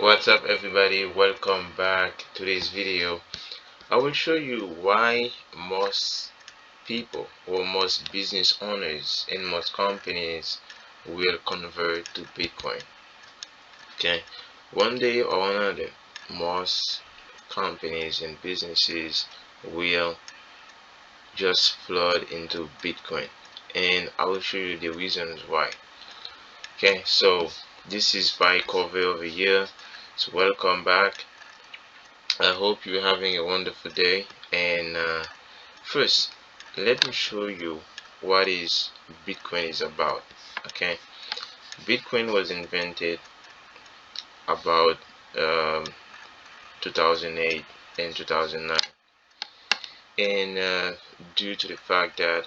What's up everybody, welcome back to this video. I will show you why most people or most business owners in most companies will convert to Bitcoin. Okay, one day or another, most companies and businesses will just flood into Bitcoin, and I will show you the reasons why. Okay, so this is by cover over here. So welcome back. I hope you're having a wonderful day. And first, let me show you what is Bitcoin is about. Okay, Bitcoin was invented about um, 2008 and 2009, and due to the fact that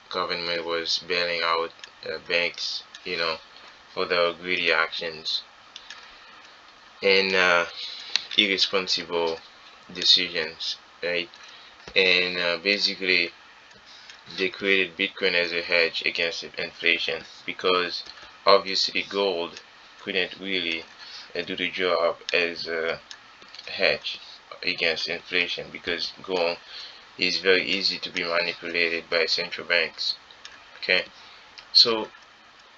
government was bailing out banks, for their greedy actions and irresponsible decisions, right? And basically they created Bitcoin as a hedge against inflation, because obviously gold couldn't really do the job as a hedge against inflation, because gold is very easy to be manipulated by central banks. Okay, so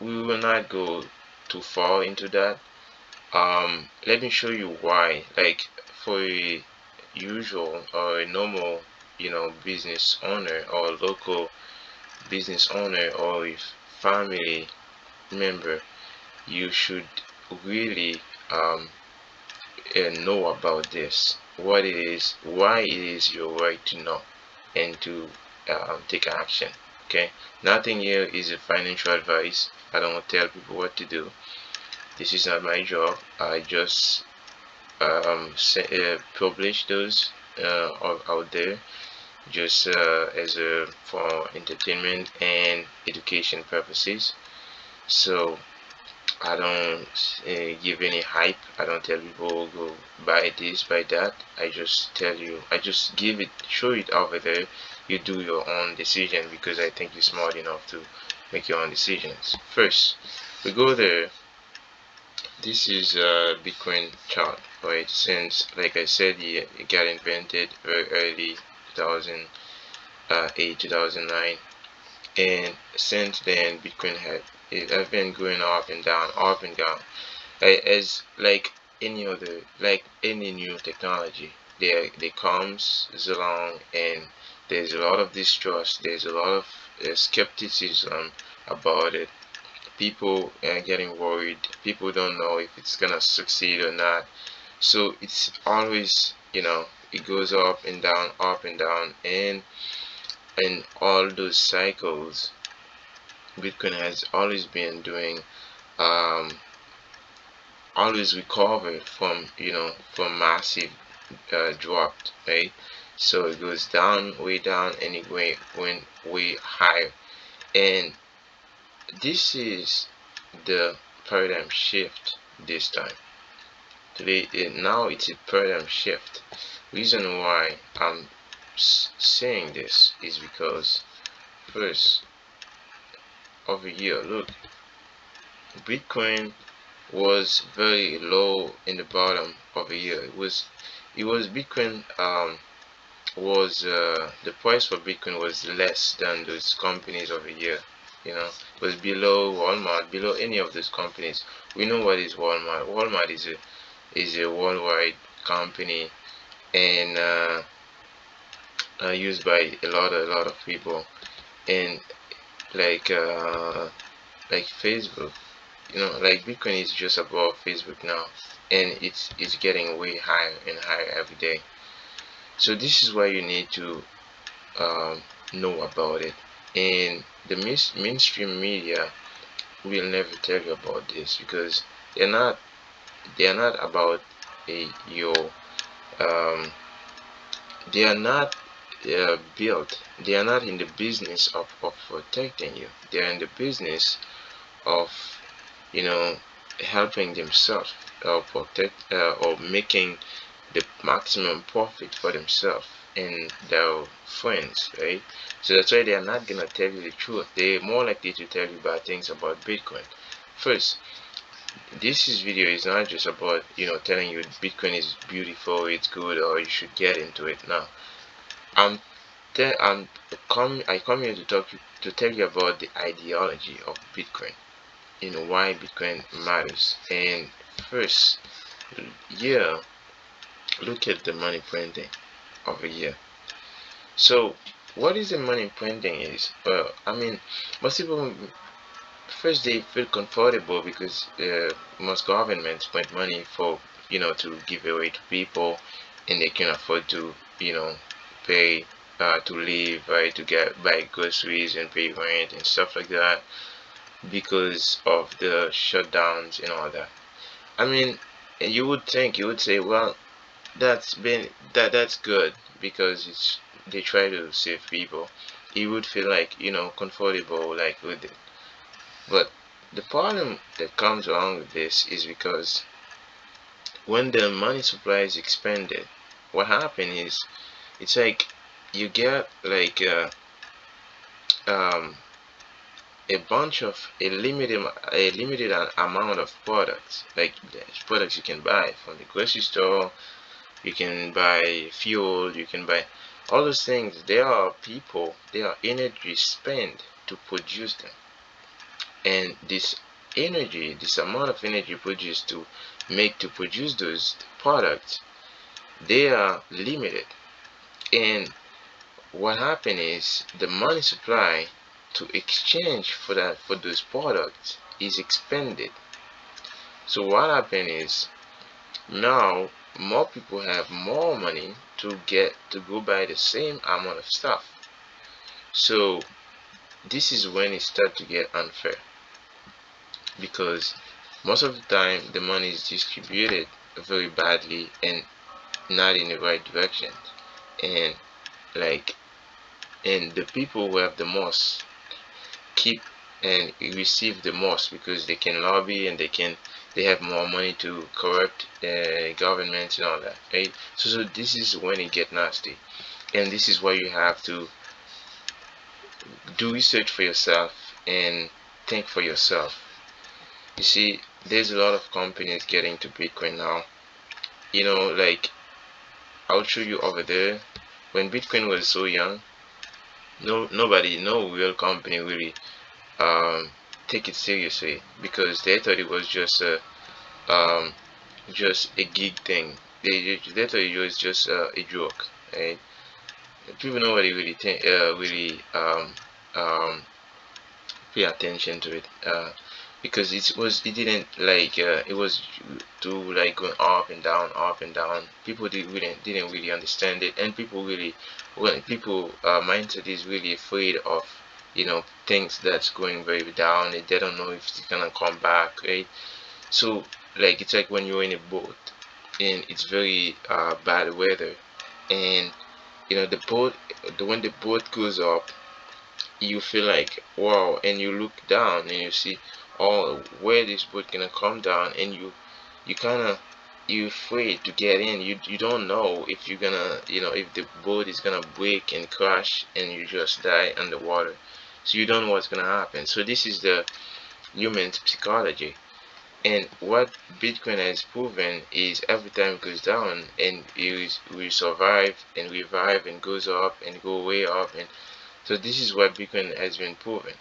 we will not go too far into that. Let me show you why. Like, for a usual or a normal business owner or local business owner or if family member, you should really know about this, what it is, why it is your right to know and to take action. Okay, nothing here is a financial advice. I don't tell people what to do. This is not my job. I just publish those out there, just as a for entertainment and education purposes. So I don't give any hype. I don't tell people go buy this, buy that. I just tell you, I just give it, show it over there. You do your own decision, because I think you're smart enough to make your own decisions. First, we go there. This is a Bitcoin chart, right? Since, like I said, it got invented very early 2008, 2009, and since then Bitcoin it has been going up and down, up and down, as like any new technology. There comes along, and there's a lot of distrust. There's a lot of skepticism about it. People are getting worried. People don't know if it's gonna succeed or not. So it's always, it goes up and down, and in all those cycles, Bitcoin has always been doing, um, always recovered from massive drop, right? So it goes down, way down, and it went way higher. And this is the paradigm shift this time. Today, now it's a paradigm shift. Reason why I'm saying this is because, first, over here, look, Bitcoin was very low in the bottom of a year. It was Bitcoin was the price for Bitcoin was less than those companies of a year. It was below Walmart, below any of those companies. We know what is Walmart. Walmart is a worldwide company, and used by a lot of people, and like uh, like Facebook. Like Bitcoin is just above Facebook now, and it's getting way higher and higher every day. So this is why you need to um, know about it, and the mainstream media will never tell you about this, because they're not about your they are not built. They are not in the business of protecting you. They are in the business of you know helping themselves, protect or making the maximum profit for themselves and their friends, right? So that's why they are not gonna tell you the truth. They're more likely to tell you bad things about Bitcoin. First, this video is not just about telling you Bitcoin is beautiful, it's good, or you should get into it. No, I'm I come here to tell you about the ideology of Bitcoin. Why Bitcoin matters. And first, yeah, look at the money printing over here. So, what is the money printing is? Well, I mean, most people first they feel comfortable because most governments print money for to give away to people, and they can afford to pay to live, right, to get buy groceries and pay rent and stuff like that because of the shutdowns and all that. I mean, you would say, well, that's good because they try to save people. You would feel like comfortable like with it. But the problem that comes along with this is because when the money supply is expanded, what happens is it's like you get like um, a bunch of a limited amount of products, like the products you can buy from the grocery store. You can buy fuel, you can buy all those things. There are people, there are energy spent to produce them, and this amount of energy produced to produce those products, they are limited. And what happens is the money supply to exchange for those products is expanded. So what happens is now more people have more money to go buy the same amount of stuff. So this is when it starts to get unfair because most of the time the money is distributed very badly and not in the right direction. And like and the people who have the most keep and receive the most because they can lobby and they have more money to corrupt governments and all that, right? So this is when it get nasty, and this is why you have to do research for yourself and think for yourself. You see, there's a lot of companies getting to Bitcoin now. Like I'll show you over there. When Bitcoin was so young, no real company really um, take it seriously because they thought it was um, just a gig thing. They thought it was just a joke. Right? People nobody really um, pay attention to it because it didn't like it was too like going up and down. People didn't really understand it, and people really when people mindset is really afraid of things that's going very down. They don't know if it's gonna come back, right? So like it's like when you're in a boat and it's very bad weather, and the boat when the boat goes up, you feel like wow, and you look down and you see oh where this boat gonna come down, and you kind of you afraid to get in. You don't know if you're gonna if the boat is gonna break and crash and you just die underwater. So you don't know what's gonna happen. So this is the human psychology. And what Bitcoin has proven is every time it goes down and we survive and revive and goes up and go way up. And so this is what Bitcoin has been proven.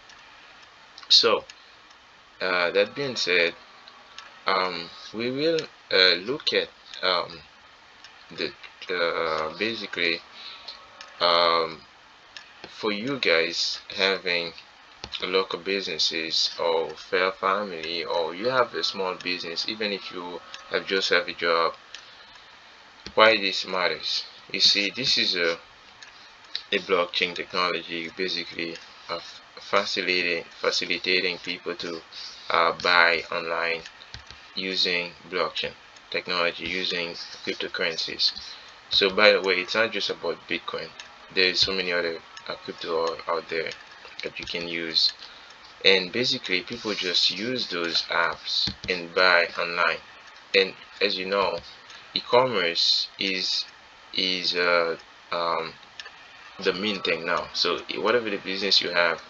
So that being said, we will look at the basically um, for you guys having local businesses or fair family, or you have a small business, even if you have a job, why this matters. You see, this is a blockchain technology basically of facilitating people to buy online using blockchain technology, using cryptocurrencies. So by the way, it's not just about Bitcoin. There's so many other crypto out there that you can use, and basically people just use those apps and buy online. And as you know, e-commerce is um, the main thing now. So whatever the business you have,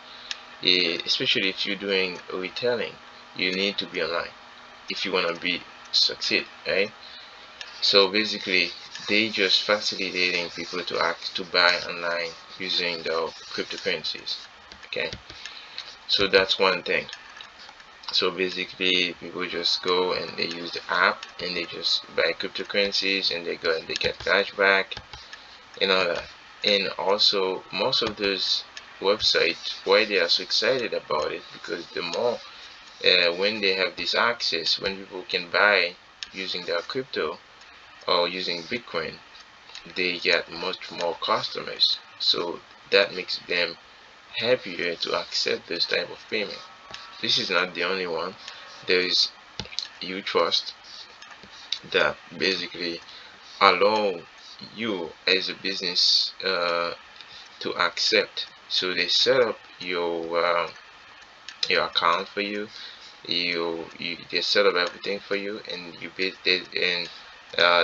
especially if you're doing retailing, you need to be online. if you want to be succeed, right? So basically, they just facilitating people to act to buy online using the cryptocurrencies. Okay, so that's one thing. So basically, people just go and they use the app and they just buy cryptocurrencies and they go and they get cashback and all that. And also, most of those websites, why they are so excited about it, because the more when they have this access, when people can buy using their crypto or using Bitcoin, they get much more customers. So that makes them happier to accept this type of payment. This is not the only one. There is U-Trust that basically allow you as a business to accept. So they set up your account for you. You they set up everything for you, and you bid and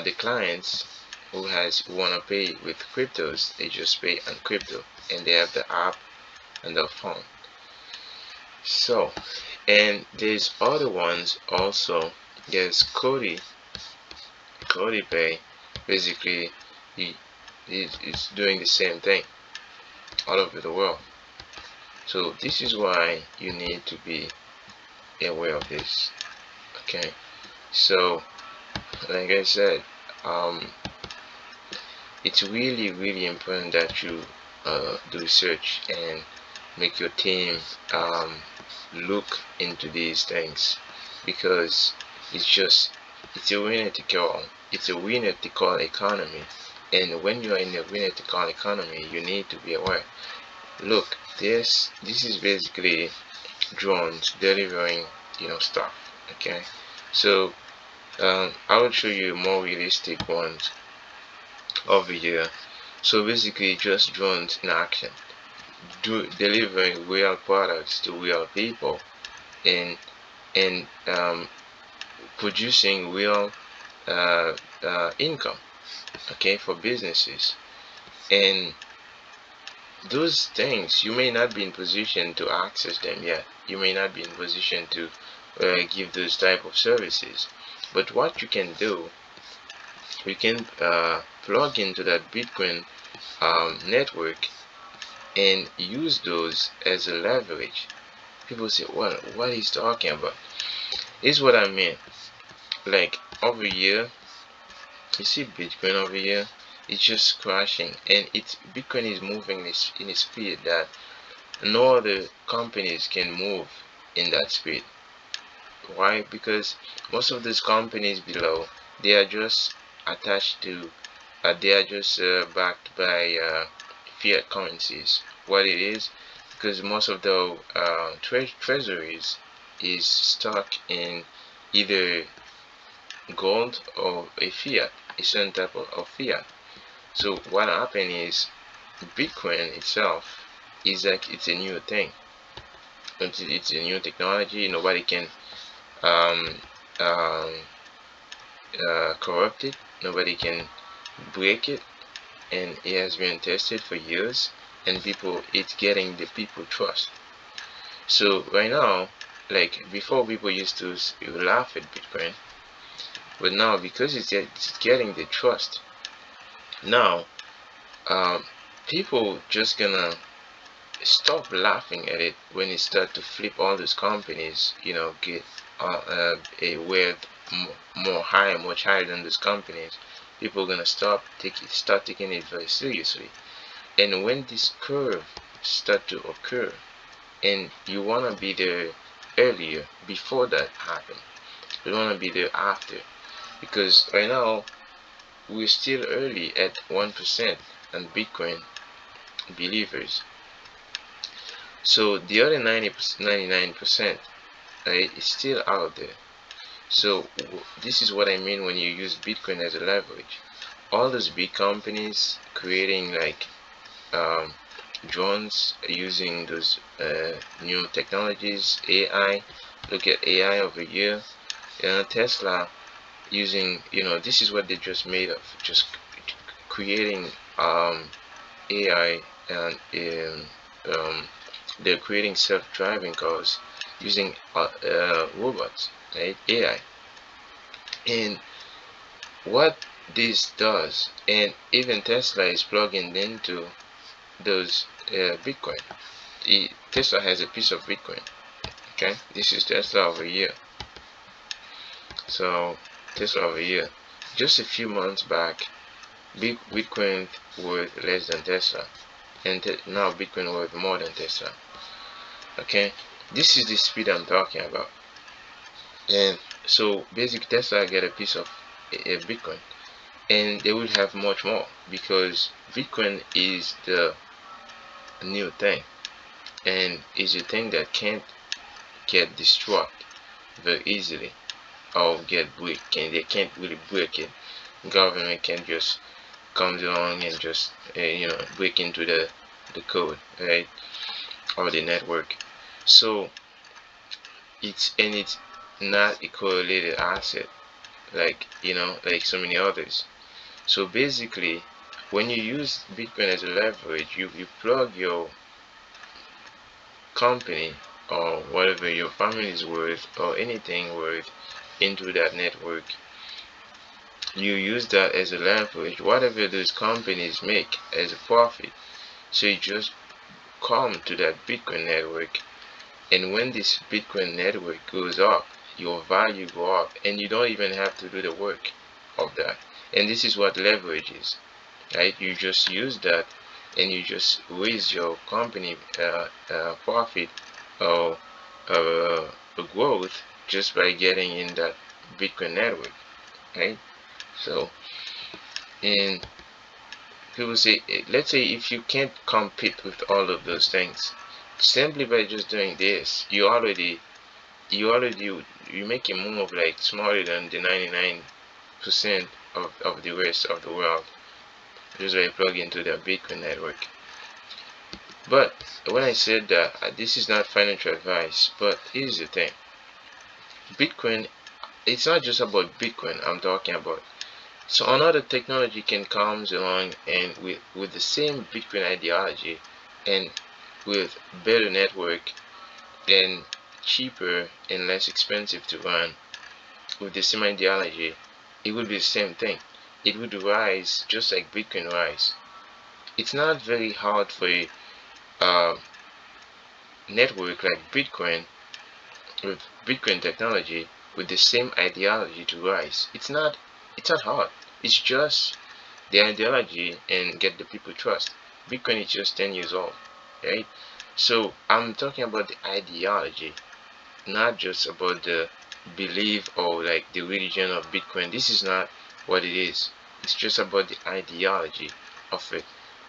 the clients who wanna pay with cryptos, they just pay on crypto, and they have the app and the phone. So, and there's other ones also. There's Cody Pay. Basically, he is doing the same thing all over the world. So this is why you need to be aware of this. Okay. So, like I said, um, it's really important that you do research and make your team look into these things, because it's just it's a winner to call. It's a winner to call economy, and when you are in a winner to call economy, you need to be aware. Look, this is basically drones delivering stuff. Okay, so I will show you more realistic ones over here. So basically, just drones in action, delivering real products to real people, and and producing real income, okay, for businesses. And those things, you may not be in position to access them yet. You may not be in position to give those type of services. But what you can do, you can plug into that Bitcoin network and use those as a leverage. People say, well, what he's talking about? Here's what I mean. Like over here, you see Bitcoin over here, it's just crashing, and it's Bitcoin is moving in a speed that no other companies can move in that speed. Why? Because most of these companies below, they are just attached to they are just backed by fiat currencies. What it is, because most of the treasuries is stuck in either gold or a fiat, a certain type of fiat. So what happened is Bitcoin itself is like it's a new thing. It's a new technology. Nobody can um, um, corrupt it. Nobody can break it, and it has been tested for years. And it's getting the people trust. So right now, like before, people used to laugh at Bitcoin, but now because it's getting the trust, now um, people just gonna stop laughing at it when it start to flip all these companies, get a worth more higher, much higher than these companies. People gonna start taking it very seriously. And when this curve start to occur, and you wanna be there earlier before that happen, you wanna be there after, because right now we're still early at 1% on Bitcoin believers. So the other 99% is still out there. So this is what I mean when you use Bitcoin as a leverage. All those big companies creating like um, drones using those new technologies, AI. Look at AI over here. Tesla using, this is what they just made of, just creating AI, and they're creating self-driving cars using robots, right? AI. And what this does, and even Tesla is plugging into those Bitcoin. Tesla has a piece of Bitcoin. Okay, this is Tesla over here. So Tesla over here. Just a few months back, Bitcoin worth less than Tesla, and now Bitcoin worth more than Tesla. Okay, this is the speed I'm talking about. And so basically, Tesla get a piece of a Bitcoin, and they will have much more because Bitcoin is the new thing, and is a thing that can't get destroyed very easily or get break, and they can't really break it. Government can just come along and just break into the code, right, or the network. So it's not a correlated asset like like so many others. So basically, when you use Bitcoin as a leverage, you plug your company or whatever your family is worth or anything worth into that network. You use that as a leverage, whatever those companies make as a profit. So you just come to that Bitcoin network, and when this Bitcoin network goes up, your value go up, and you don't even have to do the work of that. And this is what leverage is, right? You just use that, and you just raise your company profit or uh, growth just by getting in that Bitcoin network, right? So, and people say, let's say if you can't compete with all of those things, simply by just doing this, you make a move like smaller than the 99% of the rest of the world just by plug into the Bitcoin network. But when I said that this is not financial advice, but here's the thing: Bitcoin, it's not just about Bitcoin I'm talking about. So another technology can come along and with the same Bitcoin ideology and with better network and cheaper and less expensive to run with the same ideology, it would be the same thing. It would rise just like Bitcoin rise. It's not very hard for a uh, network like Bitcoin with Bitcoin technology with the same ideology to rise. It's not hard. It's just the ideology and get the people trust. Bitcoin is just 10 years old, right? So I'm talking about the ideology, not just about the belief or like the religion of Bitcoin. This is not what it is. It's just about the ideology of it,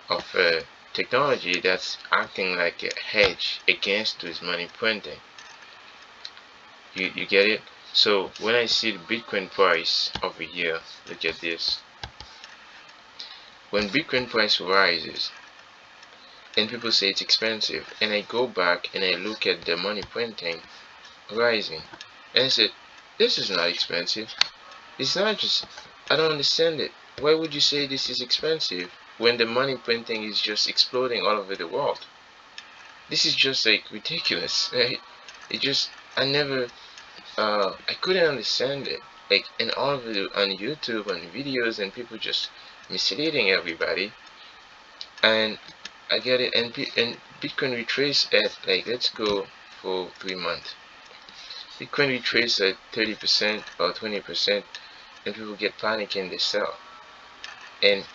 of technology that's acting like a hedge against this money printing. You get it? So when I see the Bitcoin price over here, look at this. When Bitcoin price rises and people say it's expensive, and I go back and I look at the money printing rising, and I said, this is not expensive. It's not just, I don't understand it. Why would you say this is expensive when the money printing is just exploding all over the world? This is just like ridiculous, right? It just, I couldn't understand it. Like, and all of it on YouTube, on videos, and people just misleading everybody. And I get it. And Bitcoin retrace at, like, let's go for 3 months. Bitcoin retrace at 30% or 20%, and people get panic and they sell. And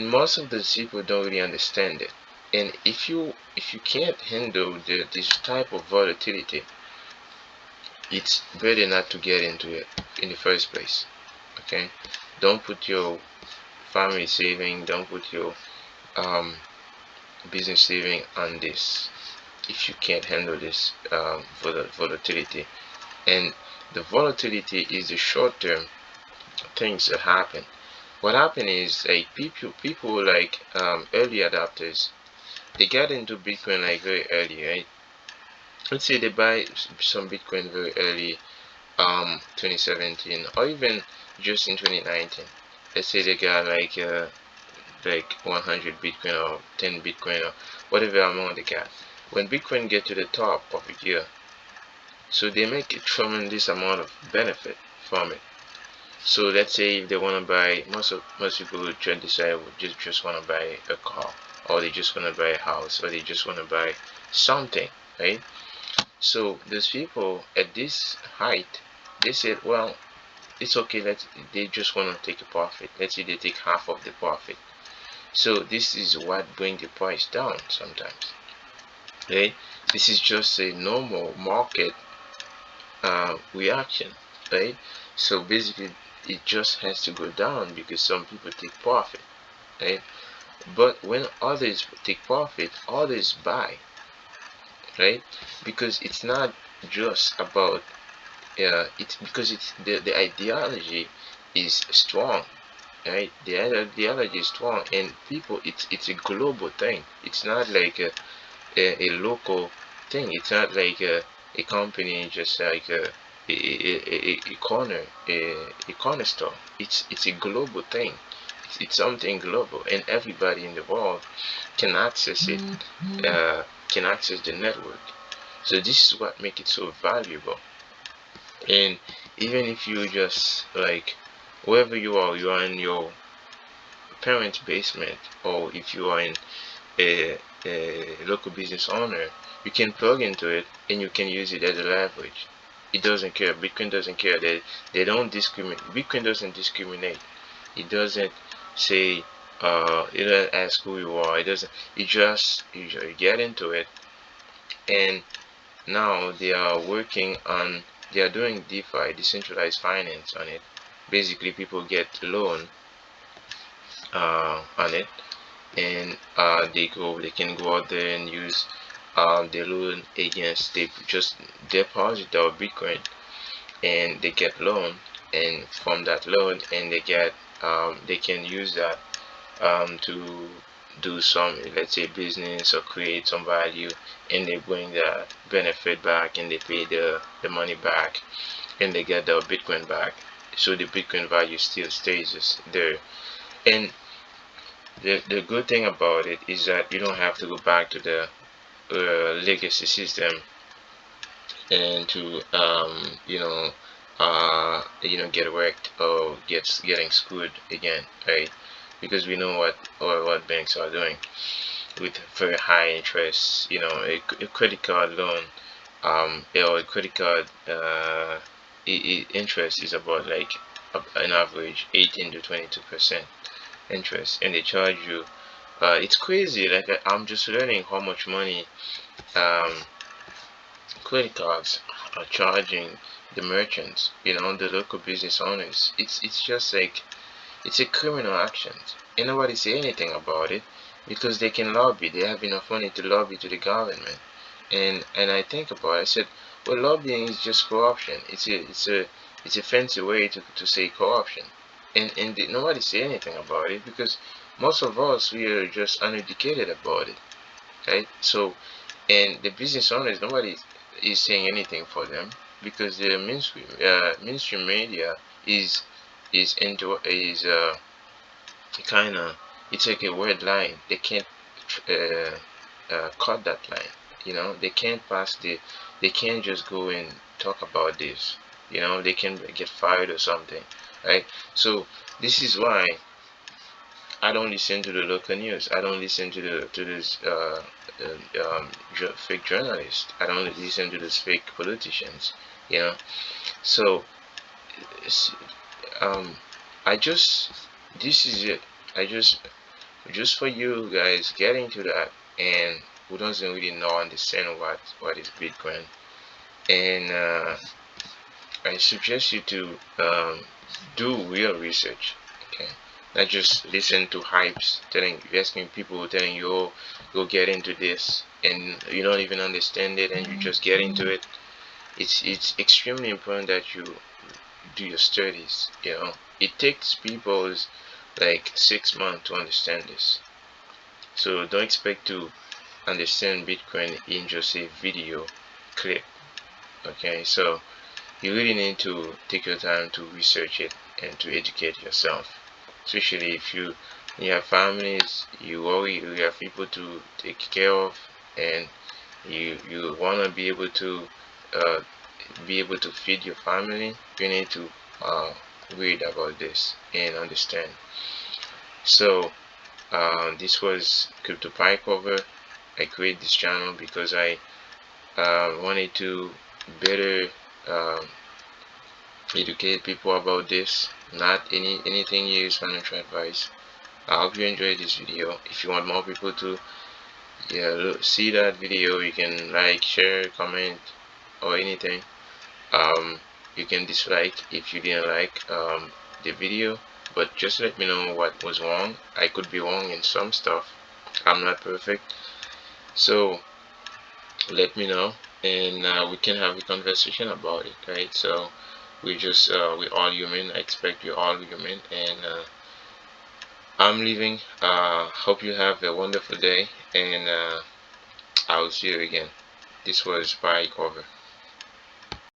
most of those people don't really understand it. And if you can't handle this type of volatility, it's better not to get into it in the first place. Okay, don't put your family saving, don't put your um, business saving on this if you can't handle this volatility. And the volatility is the short-term things that happen. What happened is, like, people like early adopters, they got into Bitcoin like very early, right? Let's say they buy some Bitcoin very early, 2017, or even just in 2019. Let's say they got like 100 Bitcoin or 10 Bitcoin or whatever amount they got. When Bitcoin get to the top of a year, so they make a tremendous amount of benefit from it. So let's say if they want to buy, most people would just decide would just want to buy a car, or they just want to buy a house, or they just want to buy something, right? So those people at this height, they said, well, it's okay. They just want to take a profit. Let's say they take half of the profit. So this is what brings the price down sometimes, right? This is just a normal market reaction, right? So basically, it just has to go down because some people take profit, right? But when others take profit, others buy, right? Because it's not just about it's because it's the ideology is strong, right? The ideology is strong, and people, it's a global thing. It's not like a local thing. It's not like a company just like a corner a corner store. It's a global thing. It's something global, and everybody in the world can access it. Can access the network. So this is what makes it so valuable. And even if you just like wherever you are in your parents' basement, or if you are in a local business owner, you can plug into it and you can use it as a leverage. It doesn't care. Bitcoin doesn't care. They don't discriminate. Bitcoin doesn't discriminate. It doesn't say it doesn't ask who you are. It doesn't. You get into it, and now they are working on. They are doing DeFi, decentralized finance, on it. Basically, people get loan on it, and they can go out there and use the loan against, they just deposit their Bitcoin and they get loan, and from that loan, and they can use that to do some, let's say, business or create some value, and they bring the benefit back, and they pay the money back, and they get their Bitcoin back. So the Bitcoin value still stays there. And the good thing about it is that you don't have to go back to the legacy system and to get wrecked or getting screwed again, right? Because we know what banks are doing with very high interest. A credit card loan, or a credit card interest is about like an average 18 to 22% interest, and they charge you. It's crazy. Like I'm just learning how much money um, credit cards are charging the merchants. The local business owners. It's just like it's a criminal action, and nobody say anything about it because they can lobby. They have enough money to lobby to the government. And I think about it. I said, well, lobbying is just corruption. It's a fancy way to say corruption, and nobody say anything about it because most of us, we are just uneducated about it, right? So, and the business owners, nobody is saying anything for them because the mainstream media is kind of, it's like a word line. They can't uh, cut that line. They can't they can't just go and talk about this. They can get fired or something, right? So this is why I don't listen to the local news. I don't listen to this fake journalists. I don't listen to these fake politicians. You know. So um, I just this is it. I just for you guys getting to that, and who doesn't really know understand what is Bitcoin, and I suggest you to do real research. Okay, not just listen to hypes asking people telling you, oh, go get into this, and you don't even understand it, and you just get into it. It's extremely important that you do your studies. It takes people like 6 months to understand this. So don't expect to understand Bitcoin in just a video clip. Okay, so you really need to take your time to research it and to educate yourself. Especially if you have families, you have people to take care of, and you want to uh, be able to feed your family. You need to read about this and understand. So this was Crypto Pie Cover. I created this channel because I wanted to better um, educate people about this. Not anything here is financial advice. I hope you enjoyed this video. If you want more people to see that video, you can like, share, comment, or anything. You can dislike if you didn't like the video, but just let me know what was wrong. I could be wrong in some stuff. I'm not perfect, so let me know, and we can have a conversation about it, right? So we're all human. I expect you're all human, and I'm leaving. Hope you have a wonderful day, and I will see you again. This was Bye Cover.